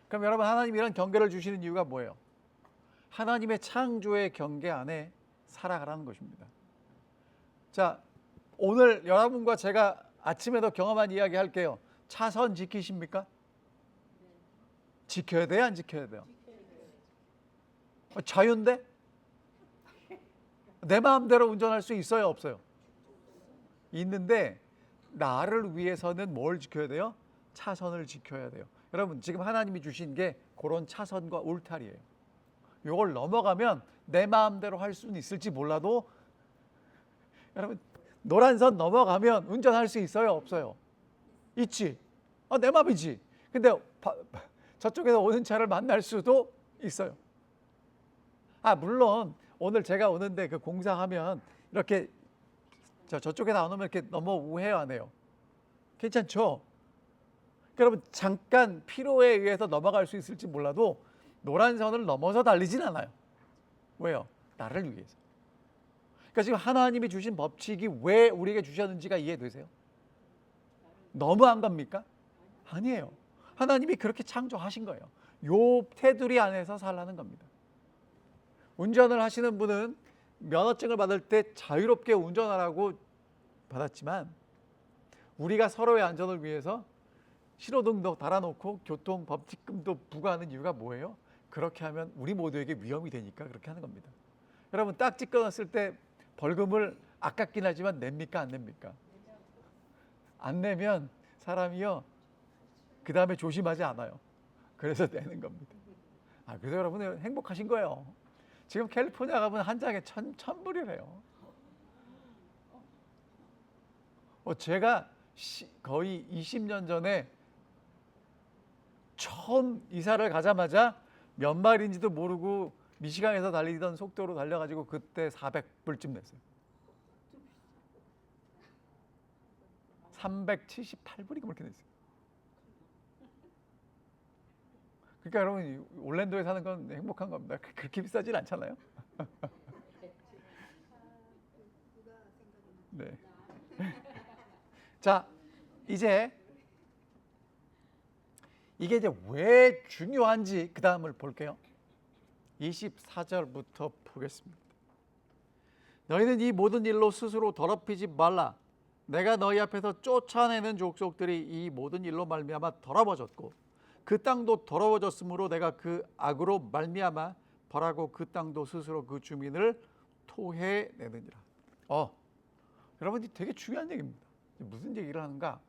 그럼 여러분, 하나님 이런 경계를 주시는 이유가 뭐예요? 하나님의 창조의 경계 안에 살아가라는 것입니다. 자, 오늘 여러분과 제가 아침에도 경험한 이야기 할게요. 차선 지키십니까? 지켜야 돼요, 안 지켜야 돼요? 자유인데? 내 마음대로 운전할 수 있어요, 없어요? 있는데 나를 위해서는 뭘 지켜야 돼요? 차선을 지켜야 돼요. 여러분, 지금 하나님이 주신 게 그런 차선과 울타리예요. 이걸 넘어가면 내 마음대로 할 수는 있을지 몰라도 여러분, 노란 선 넘어가면 운전할 수 있어요, 없어요? 있지. 내 마음이지. 근데 저쪽에서 오는 차를 만날 수도 있어요. 물론 오늘 제가 오는데 그 공사하면 이렇게 저쪽에 나오면 이렇게 넘어오해요, 안 해요? 괜찮죠? 여러분, 잠깐 필요에 의해서 넘어갈 수 있을지 몰라도 노란 선을 넘어서 달리진 않아요. 왜요? 나를 위해서. 그러니까 지금 하나님이 주신 법칙이 왜 우리에게 주셨는지가 이해되세요? 너무한 겁니까? 아니에요. 하나님이 그렇게 창조하신 거예요. 요 테두리 안에서 살라는 겁니다. 운전을 하시는 분은 면허증을 받을 때 자유롭게 운전하라고 받았지만 우리가 서로의 안전을 위해서 신호등도 달아놓고 교통법칙금도 부과하는 이유가 뭐예요? 그렇게 하면 우리 모두에게 위험이 되니까 그렇게 하는 겁니다. 여러분, 딱지 끊었을 때 벌금을 아깝긴 하지만 냅니까, 안 냅니까? 안 내면 사람이요, 그 다음에 조심하지 않아요. 그래서 내는 겁니다. 그래서 여러분 행복하신 거예요. 지금 캘리포니아 가면 한 장에 1,000불이래요. 제가 거의 20년 전에 처음 이사를 가자마자 몇 마일인지도 모르고 미시간에서 달리던 속도로 달려가지고 그때 400불쯤 냈어요. 378불인가 그렇게 냈어요. 그러니까 여러분, 올랜도에 사는 건 행복한 겁니다. 그렇게 비싸진 않잖아요. 네. 자, 이제 이게 이제 왜 중요한지 그 다음을 볼게요. 24절부터 보겠습니다. 너희는 이 모든 일로 스스로 더럽히지 말라. 내가 너희 앞에서 쫓아내는 족속들이 이 모든 일로 말미암아 더러워졌고 그 땅도 더러워졌으므로 내가 그 악으로 말미암아 벌하고 그 땅도 스스로 그 주민을 토해내느니라. 여러분, 되게 중요한 얘기입니다. 무슨 얘기를 하는가?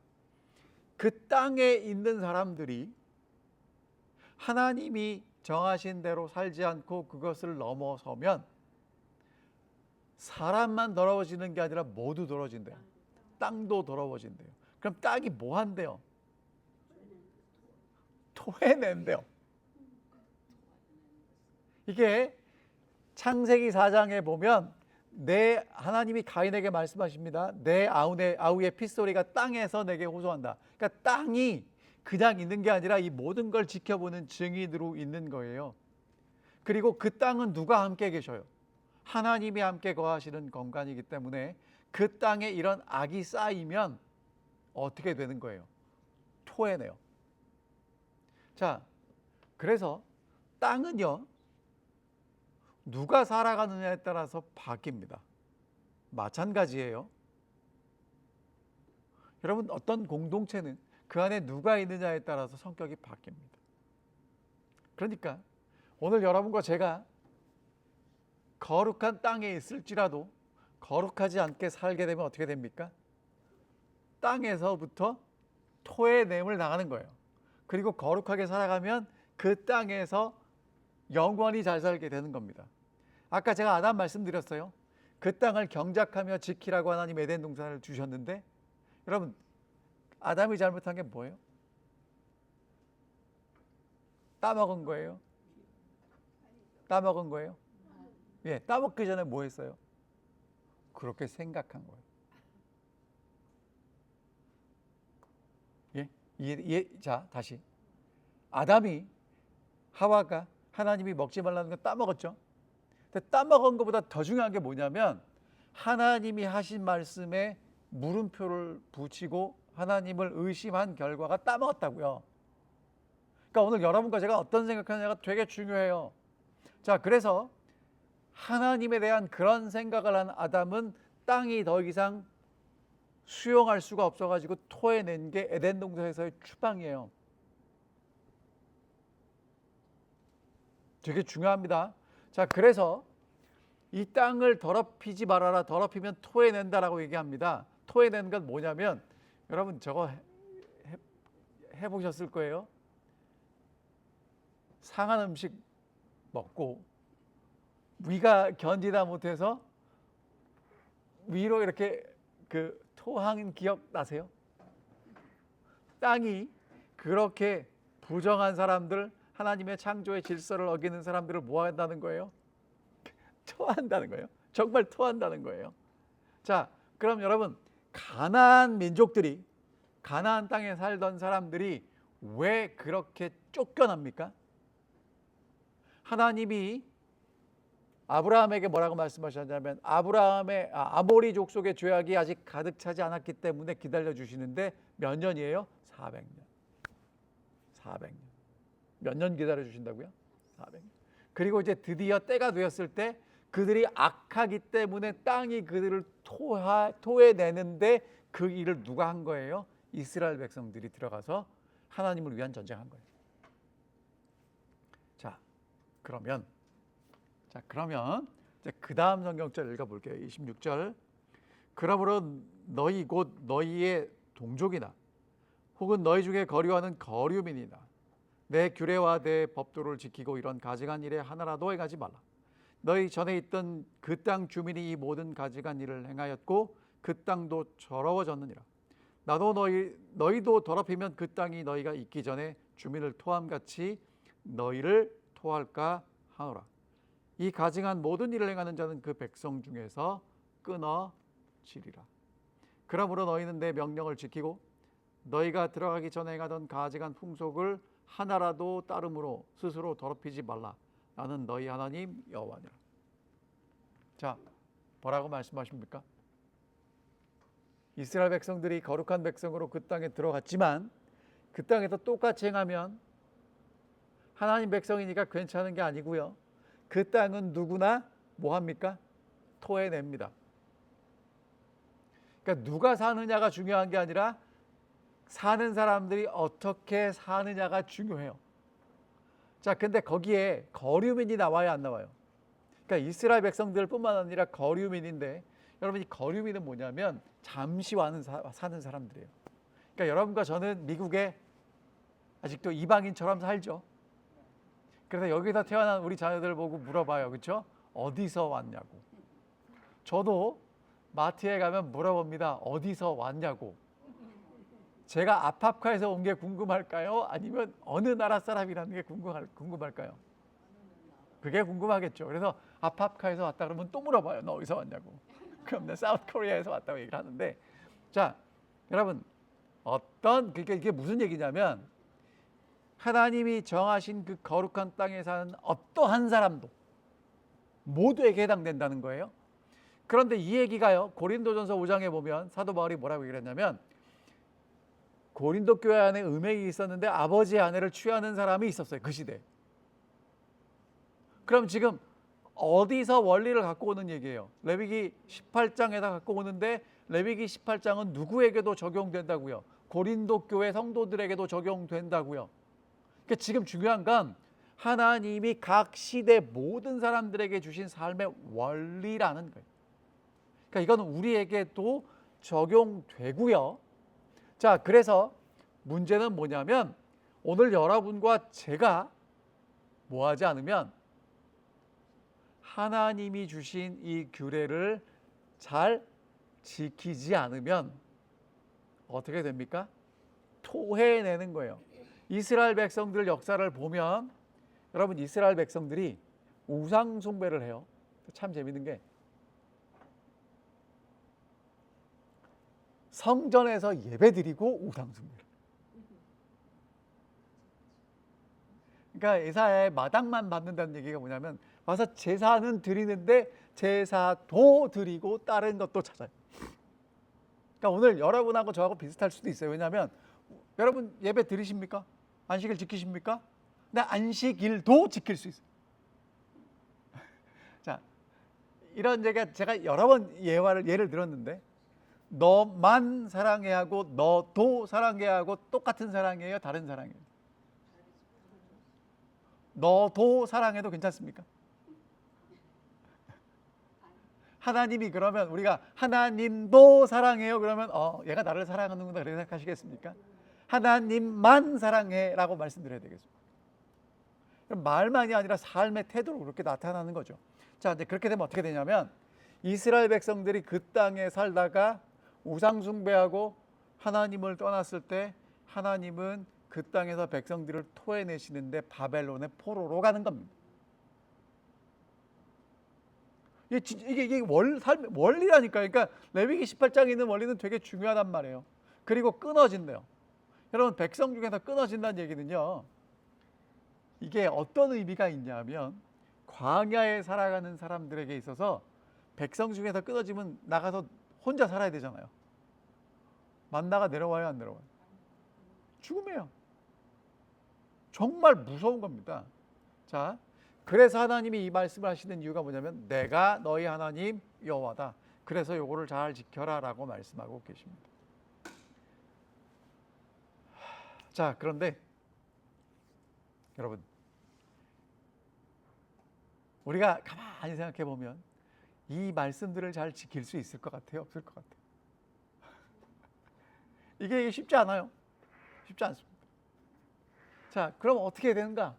그 땅에 있는 사람들이 하나님이 정하신 대로 살지 않고 그것을 넘어서면 사람만 더러워지는 게 아니라 모두 더러워진대요. 땅도 더러워진대요. 그럼 땅이 뭐 한대요? 토해낸대요. 이게 창세기 4장에 보면 하나님이 가인에게 말씀하십니다. 내 아우의 핏소리가 땅에서 내게 호소한다. 그러니까 땅이 그냥 있는 게 아니라 이 모든 걸 지켜보는 증인으로 있는 거예요. 그리고 그 땅은 누가 함께 계셔요? 하나님이 함께 거하시는 공간이기 때문에 그 땅에 이런 악이 쌓이면 어떻게 되는 거예요? 토해내요. 자, 그래서 땅은요, 누가 살아가느냐에 따라서 바뀝니다. 마찬가지예요. 여러분, 어떤 공동체는 그 안에 누가 있느냐에 따라서 성격이 바뀝니다. 그러니까 오늘 여러분과 제가 거룩한 땅에 있을지라도 거룩하지 않게 살게 되면 어떻게 됩니까? 땅에서부터 토해냄을 당하는 거예요. 그리고 거룩하게 살아가면 그 땅에서 영원히 잘 살게 되는 겁니다. 아까 제가 아담 말씀드렸어요. 그 땅을 경작하며 지키라고 하나님 에덴 동산을 주셨는데, 여러분, 아담이 잘못한 게 뭐예요? 따먹은 거예요. 따먹은 거예요. 예, 따먹기 전에 뭐 했어요? 그렇게 생각한 거예요. 자, 다시. 아담이, 하와가 하나님이 먹지 말라는 거 따먹었죠. 근데 따먹은 것보다 더 중요한 게 뭐냐면 하나님이 하신 말씀에 물음표를 붙이고 하나님을 의심한 결과가 따먹었다고요. 그러니까 오늘 여러분과 제가 어떤 생각하느냐가 되게 중요해요. 자, 그래서 하나님에 대한 그런 생각을 한 아담은 땅이 더 이상 수용할 수가 없어가지고 토해낸 게 에덴 동산에서의 추방이에요. 되게 중요합니다. 자, 그래서 이 땅을 더럽히지 말아라. 더럽히면 토해낸다라고 얘기합니다. 토해내는 건 뭐냐면 여러분 저거 해보셨을 거예요. 상한 음식 먹고 위가 견디다 못해서 위로 이렇게 토한 기억 나세요? 땅이 그렇게 부정한 사람들, 하나님의 창조의 질서를 어기는 사람들을 뭐 한다는 거예요? 토한다는 거예요. 정말 토한다는 거예요. 자, 그럼 여러분 가나안 민족들이, 가나안 땅에 살던 사람들이 왜 그렇게 쫓겨납니까? 하나님이 아브라함에게 뭐라고 말씀하셨냐면 아브라함의 아모리 족속의 죄악이 아직 가득 차지 않았기 때문에 기다려 주시는데 몇 년이에요? 400년. 400년. 몇 년 기다려 주신다고요? 400년. 그리고 이제 드디어 때가 되었을 때 그들이 악하기 때문에 땅이 그들을 토해내는데 그 일을 누가 한 거예요? 이스라엘 백성들이 들어가서 하나님을 위한 전쟁한 거예요. 자, 그러면 이제 그 다음 성경절 읽어볼게요. 26절. 그러므로 너희 곧 너희의 동족이나 혹은 너희 중에 거류하는 거류민이나 내 규례와 내 법도를 지키고 이런 가증한 일에 하나라도 행하지 말라. 너희 전에 있던 그 땅 주민이 이 모든 가증한 일을 행하였고 그 땅도 더러워졌느니라. 나도 너희도 더럽히면 그 땅이 너희가 있기 전에 주민을 토함같이 너희를 토할까 하노라. 이 가증한 모든 일을 행하는 자는 그 백성 중에서 끊어지리라. 그러므로 너희는 내 명령을 지키고 너희가 들어가기 전에 행하던 가증한 풍속을 하나라도 따름으로 스스로 더럽히지 말라. 나는 너희 하나님 여호와니라. 자, 뭐라고 말씀하십니까? 이스라엘 백성들이 거룩한 백성으로 그 땅에 들어갔지만 그 땅에서 똑같이 행하면 하나님 백성이니까 괜찮은 게 아니고요. 그 땅은 누구나 뭐합니까? 토해냅니다. 그러니까 누가 사느냐가 중요한 게 아니라 사는 사람들이 어떻게 사느냐가 중요해요. 자, 근데 거기에 거류민이 나와요, 안 나와요? 그러니까 이스라엘 백성들뿐만 아니라 거류민인데 여러분 이 거류민은 뭐냐면 잠시 사는 사람들이에요. 그러니까 여러분과 저는 미국에 아직도 이방인처럼 살죠. 그래서 여기서 태어난 우리 자녀들 보고 물어봐요. 그렇죠? 어디서 왔냐고. 저도 마트에 가면 물어봅니다. 어디서 왔냐고. 제가 아파프카에서 온 게 궁금할까요? 아니면 어느 나라 사람이라는 게 궁금할까요? 그게 궁금하겠죠. 그래서 아파프카에서 왔다 그러면 또 물어봐요. 너 어디서 왔냐고. 그럼 나 사우스 코리아에서 왔다고 얘기를 하는데, 자, 여러분 이게 무슨 얘기냐면 하나님이 정하신 그 거룩한 땅에 사는 어떠한 사람도 모두에게 해당된다는 거예요. 그런데 이 얘기가요, 고린도전서 5장에 보면 사도 바울이 뭐라고 얘기를 했냐면 고린도 교회 안에 음행이 있었는데 아버지의 아내를 취하는 사람이 있었어요. 그 시대에. 그럼 지금 어디서 원리를 갖고 오는 얘기예요? 레위기 18장에다 갖고 오는데 레위기 18장은 누구에게도 적용된다고요? 고린도 교회 성도들에게도 적용된다고요. 그러니까 지금 중요한 건 하나님이 각 시대 모든 사람들에게 주신 삶의 원리라는 거예요. 그러니까 이건 우리에게도 적용되고요. 자, 그래서 문제는 뭐냐면 오늘 여러분과 제가 뭐 하지 않으면 하나님이 주신 이 규례를 잘 지키지 않으면 어떻게 됩니까? 토해내는 거예요. 이스라엘 백성들 역사를 보면 여러분 이스라엘 백성들이 우상 숭배를 해요. 참 재밌는 게 성전에서 예배드리고 우상 숭배를. 그러니까 예사야의 마당만 받는다는 얘기가 뭐냐면 와서 제사는 드리는데 제사도 드리고 다른 것도 찾아요. 그러니까 오늘 여러분하고 저하고 비슷할 수도 있어요. 왜냐하면 여러분 예배 드리십니까? 안식일 지키십니까? 근데 안식일도 지킬 수 있어요. 자, 이런 제가 여러 번 예를 들었는데, 너만 사랑해야 하고 너도 사랑해야 하고 똑같은 사랑이에요, 다른 사랑이에요? 너도 사랑해도 괜찮습니까? 하나님이 그러면 우리가 하나님도 사랑해요 그러면 얘가 나를 사랑하는구나 그렇게 생각하시겠습니까? 하나님만 사랑해라고 말씀드려야 되겠습니다. 말만이 아니라 삶의 태도로 그렇게 나타나는 거죠. 자, 이제 그렇게 되면 어떻게 되냐면 이스라엘 백성들이 그 땅에 살다가 우상 숭배하고 하나님을 떠났을 때 하나님은 그 땅에서 백성들을 토해내시는데 바벨론의 포로로 가는 겁니다. 이게 원리라니까요. 그러니까 레위기 18장에 있는 원리는 되게 중요하단 말이에요. 그리고 끊어진대요. 여러분, 백성 중에서 끊어진다는 얘기는요, 이게 어떤 의미가 있냐면 광야에 살아가는 사람들에게 있어서 백성 중에서 끊어지면 나가서 혼자 살아야 되잖아요. 만나가 내려와요, 안 내려와요? 죽음이에요. 정말 무서운 겁니다. 자, 그래서 하나님이 이 말씀을 하시는 이유가 뭐냐면 내가 너희 하나님 여호와다. 그래서 요거를 잘 지켜라 라고 말씀하고 계십니다. 자, 그런데 여러분, 우리가 가만히 생각해 보면 이 말씀들을 잘 지킬 수 있을 것 같아요? 없을 것 같아요? 이게 쉽지 않아요. 쉽지 않습니다. 자, 그럼 어떻게 해야 되는가?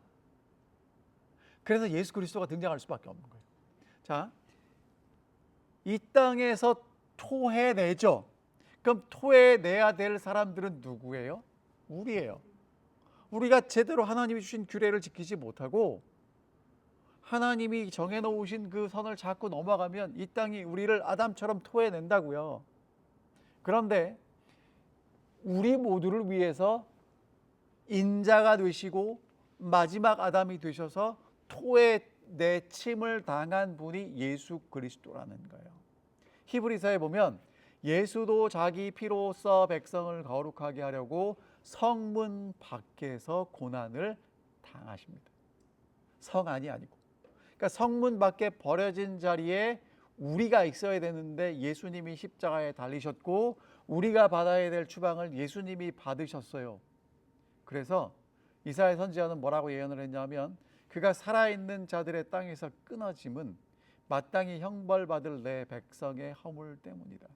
그래서 예수 그리스도가 등장할 수밖에 없는 거예요. 자, 이 땅에서 토해내죠. 그럼 토해내야 될 사람들은 누구예요? 우리예요. 우리가 제대로 하나님이 주신 규례를 지키지 못하고 하나님이 정해놓으신 그 선을 자꾸 넘어가면 이 땅이 우리를 아담처럼 토해낸다고요. 그런데 우리 모두를 위해서 인자가 되시고 마지막 아담이 되셔서 토해내침을 당한 분이 예수 그리스도라는 거예요. 히브리서에 보면 예수도 자기 피로써 백성을 거룩하게 하려고 성문 밖에서 고난을 당하십니다. 성안이 아니고. 그러니까 성문 밖에 버려진 자리에 우리가 있어야 되는데 예수님이 십자가에 달리셨고 우리가 받아야 될 추방을 예수님이 받으셨어요. 그래서 이사야 선지자는 뭐라고 예언을 했냐면 그가 살아있는 자들의 땅에서 끊어짐은 마땅히 형벌받을 내 백성의 허물 때문이다.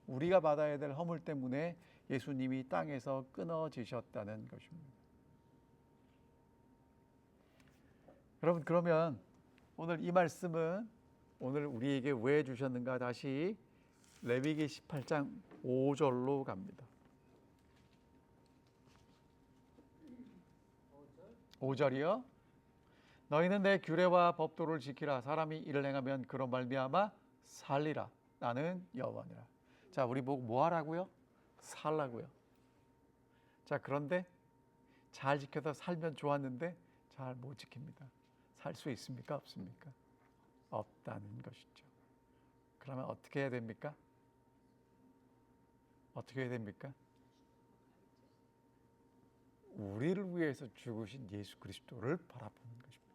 우리가 받아야 될 허물 때문에 예수님이 땅에서 끊어지셨다는 것입니다. 여러분, 그러면 오늘 이 말씀은 오늘 우리에게 왜 주셨는가? 다시 레위기 18장 5절로 갑니다. 5절이요. 너희는 내 규례와 법도를 지키라. 사람이 이를 행하면 그로 말미암아 살리라. 나는 여호와니라. 자, 우리 보고 뭐 하라고요? 살라고요. 자, 그런데 잘 지켜서 살면 좋았는데 잘 못 지킵니다. 살 수 있습니까? 없습니까? 없다는 것이죠. 그러면 어떻게 해야 됩니까? 어떻게 해야 됩니까? 우리를 위해서 죽으신 예수 그리스도를 바라보는 것입니다.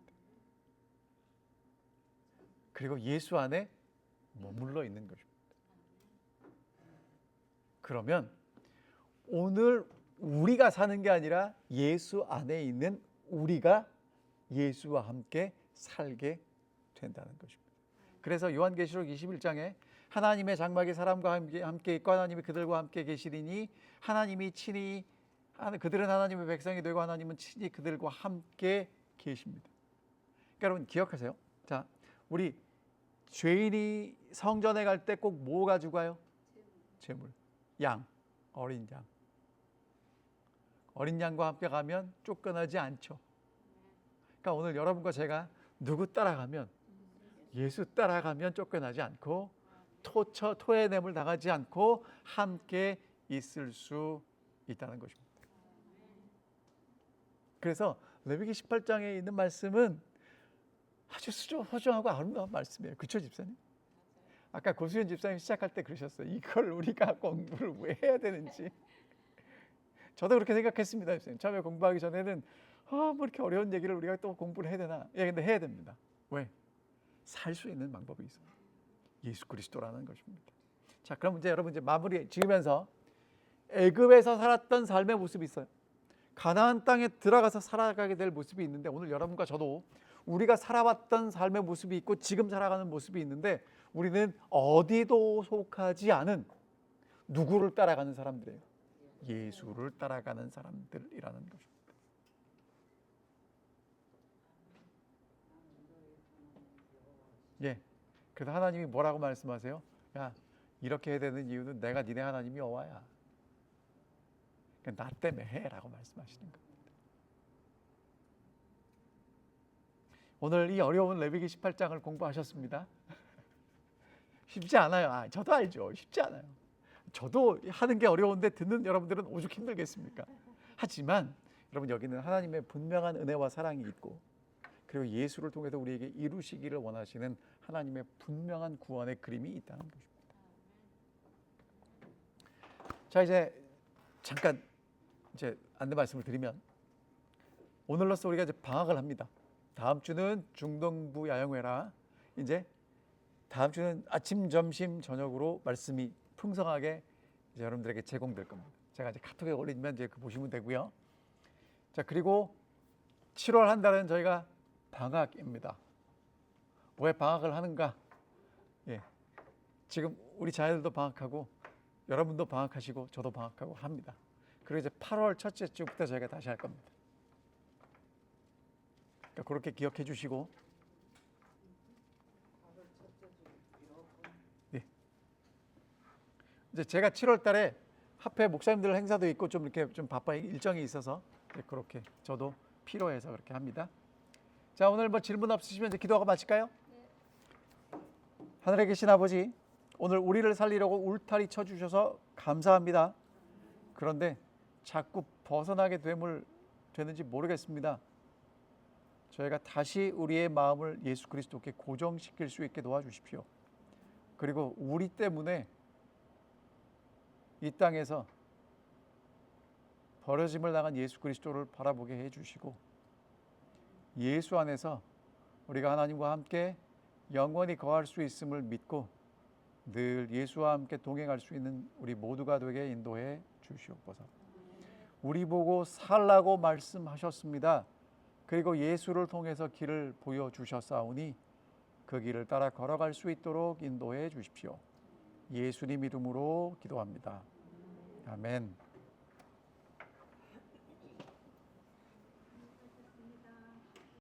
그리고 예수 안에 머물러 있는 것입니다. 그러면 오늘 우리가 사는 게 아니라 예수 안에 있는 우리가 예수와 함께 살게 된다는 것입니다. 그래서 요한계시록 21장에 하나님의 장막이 사람과 함께 있고 하나님이 그들과 함께 계시리니 하나님이 친히 그들은 하나님의 백성이 되고 하나님은 친히 그들과 함께 계십니다. 그러니까 여러분 기억하세요. 자, 우리 죄인이 성전에 갈 때 꼭 뭐 가지고 가요? 제물. 양, 어린 양. 어린 양과 함께 가면 쫓겨나지 않죠. 그러니까 오늘 여러분과 제가 누구 따라가면 예수 따라가면 쫓겨나지 않고 토해냄을 당하지 않고 함께 있을 수 있다는 것입니다. 그래서 레위기 18장에 있는 말씀은 아주 소중하고 아름다운 말씀이에요. 그쵸, 집사님? 아까 고수연 집사님 시작할 때 그러셨어요. 이걸 우리가 공부를 왜 해야 되는지. 저도 그렇게 생각했습니다. 집사님. 처음에 공부하기 전에는 뭐 이렇게 어려운 얘기를 우리가 또 공부를 해야 되나? 예, 근데 해야 됩니다. 왜? 살 수 있는 방법이 있어요. 예수 그리스도라는 것입니다. 자, 그럼 이제 여러분 이제 마무리 지으면서 애굽에서 살았던 삶의 모습이 있어요. 가나안 땅에 들어가서 살아가게 될 모습이 있는데, 오늘 여러분과 저도 우리가 살아왔던 삶의 모습이 있고 지금 살아가는 모습이 있는데, 우리는 어디도 속하지 않은 누구를 따라가는 사람들이에요. 예수를 따라가는 사람들이라는 것입니다. 예. 그래서 하나님이 뭐라고 말씀하세요? 야, 이렇게 해야 되는 이유는 내가 니네 하나님이 여호와야. 나 때문에 해라고 말씀하시는 겁니다. 오늘 이 어려운 레위기 18장을 공부하셨습니다. 쉽지 않아요. 저도 알죠. 쉽지 않아요. 저도 하는 게 어려운데 듣는 여러분들은 오죽 힘들겠습니까? 하지만 여러분, 여기는 하나님의 분명한 은혜와 사랑이 있고, 그리고 예수를 통해서 우리에게 이루시기를 원하시는 하나님의 분명한 구원의 그림이 있다는 것입니다. 자, 이제 잠깐 이제 안내 말씀을 드리면, 오늘로써 우리가 이제 방학을 합니다. 다음 주는 중동부 야영회라 이제 다음 주는 아침, 점심, 저녁으로 말씀이 풍성하게 이제 여러분들에게 제공될 겁니다. 제가 이제 카톡에 올리면 이제 보시면 되고요. 자, 그리고 7월 한 달은 저희가 방학입니다. 왜 방학을 하는가? 예, 지금 우리 자녀들도 방학하고 여러분도 방학하시고 저도 방학하고 합니다. 그리고 이제 8월 첫째 주부터 저희가 다시 할 겁니다. 그러니까 그렇게 기억해 주시고, 예. 이제 제가 7월 달에 합회 목사님들 행사도 있고 좀 이렇게 좀 바빠 일정이 있어서 그렇게 저도 필요해서 그렇게 합니다. 자, 오늘 뭐 질문 없으시면 이제 기도하고 마칠까요? 하늘에 계신 아버지, 오늘 우리를 살리려고 울타리 쳐주셔서 감사합니다. 그런데 자꾸 벗어나게 되는지 모르겠습니다. 저희가 다시 우리의 마음을 예수 그리스도께 고정시킬 수 있게 도와주십시오. 그리고 우리 때문에 이 땅에서 버려짐을 당한 예수 그리스도를 바라보게 해주시고, 예수 안에서 우리가 하나님과 함께 영원히 거할 수 있음을 믿고 늘 예수와 함께 동행할 수 있는 우리 모두가 되게 인도해 주시옵소서. 우리 보고 살라고 말씀하셨습니다. 그리고 예수를 통해서 길을 보여주셨사오니 그 길을 따라 걸어갈 수 있도록 인도해 주십시오. 예수님 이름으로 기도합니다. 아멘.